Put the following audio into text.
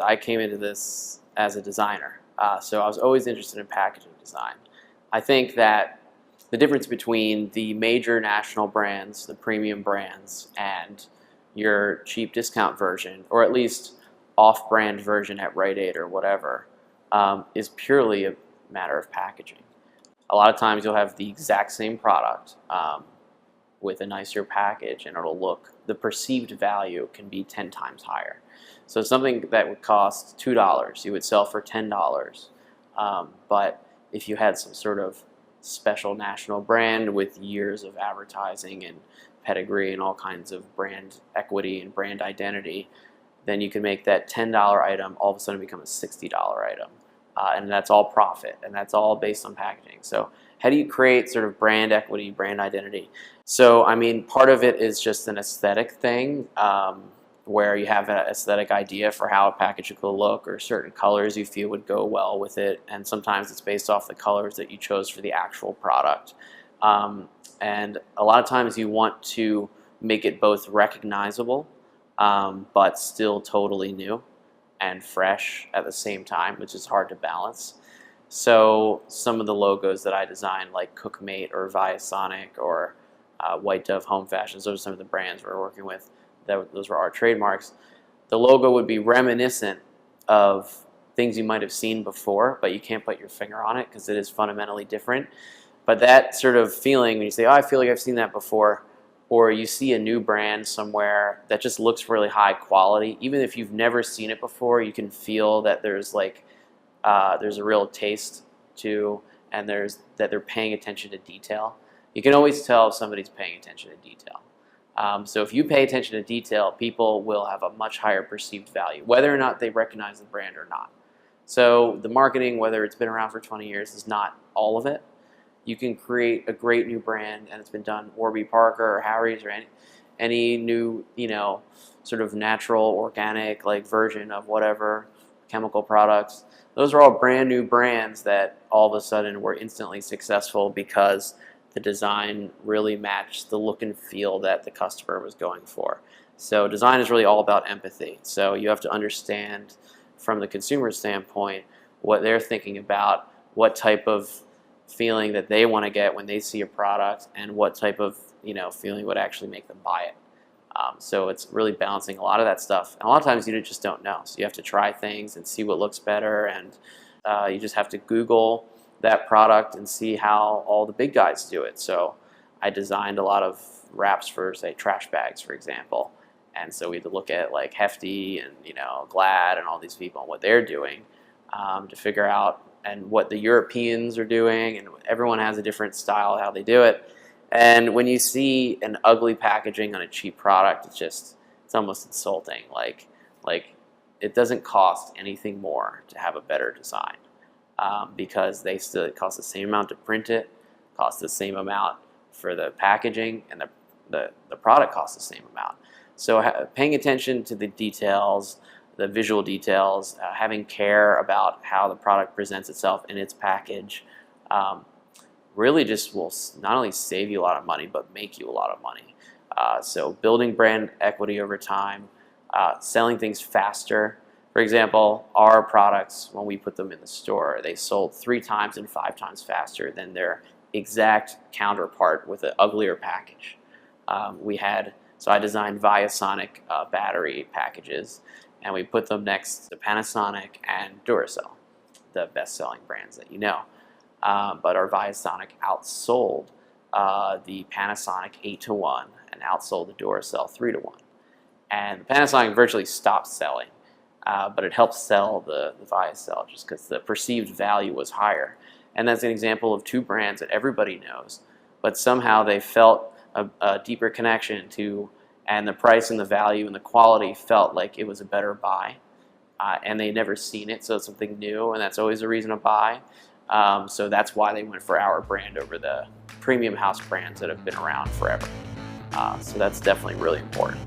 I came into this as a designer, so I was always interested in packaging design. I think that the difference between the major national brands, the premium brands, and your cheap discount version, or at least off-brand version at Rite Aid or whatever, is purely a matter of packaging. A lot of times you'll have the exact same product with a nicer package, and it'll look, the perceived value can be 10 times higher. So something that would cost $2, you would sell for $10. But if you had some sort of special national brand with years of advertising and pedigree and all kinds of brand equity and brand identity, then you can make that $10 item all of a sudden become a $60 item. And that's all profit, and that's all based on packaging. So how do you create sort of brand equity, brand identity? So I mean, part of it is just an aesthetic thing, where you have an aesthetic idea for how a package will look, or certain colors you feel would go well with it, and sometimes it's based off the colors that you chose for the actual product. And a lot of times you want to make it both recognizable, but still totally new and fresh at the same time, which is hard to balance. So some of the logos that I designed, like Cookmate or Viasonic or White Dove Home Fashions, those are some of the brands we're working with. Those were our trademarks. The logo would be reminiscent of things you might have seen before, but you can't put your finger on it because it is fundamentally different. But that sort of feeling when you say, oh, I feel like I've seen that before, or you see a new brand somewhere that just looks really high quality, even if you've never seen it before, you can feel that there's like there's a real taste to, and that they're paying attention to detail. You can always tell if somebody's paying attention to detail. So if you pay attention to detail, people will have a much higher perceived value, whether or not they recognize the brand or not. So the marketing, whether it's been around for 20 years, is not all of it. You can create a great new brand, and it's been done, Warby Parker or Harry's or any new, sort of natural, organic like version of whatever chemical products. Those are all brand new brands that all of a sudden were instantly successful because the design really matched the look and feel that the customer was going for. So design is really all about empathy. So you have to understand from the consumer standpoint what they're thinking about, what type of feeling that they want to get when they see a product, and what type of feeling would actually make them buy it. So it's really balancing a lot of that stuff. And a lot of times you just don't know. So you have to try things and see what looks better, and you just have to Google that product and see how all the big guys do it. So I designed a lot of wraps for, say, trash bags, for example. And so we had to look at like Hefty and Glad and all these people and what they're doing to figure out, and what the Europeans are doing, and everyone has a different style of how they do it. And when you see an ugly packaging on a cheap product, it's almost insulting. Like it doesn't cost anything more to have a better design, because it costs the same amount to print it, costs the same amount for the packaging, and the product costs the same amount. So paying attention to the details, the visual details, having care about how the product presents itself in its package, really just will not only save you a lot of money, but make you a lot of money. So building brand equity over time, selling things faster. For example, our products, when we put them in the store, they sold 3 times and 5 times faster than their exact counterpart with an uglier package. So I designed Viasonic battery packages, and we put them next to Panasonic and Duracell, the best-selling brands that you know. But our Viasonic outsold the Panasonic 8-to-1 and outsold the Duracell 3-to-1. And the Panasonic virtually stopped selling, but it helped sell the Viacell just because the perceived value was higher. And that's an example of 2 brands that everybody knows, but somehow they felt a deeper connection to, and the price and the value and the quality felt like it was a better buy. And they'd never seen it, so it's something new, and that's always a reason to buy. So that's why they went for our brand over the premium house brands that have been around forever. So that's definitely really important.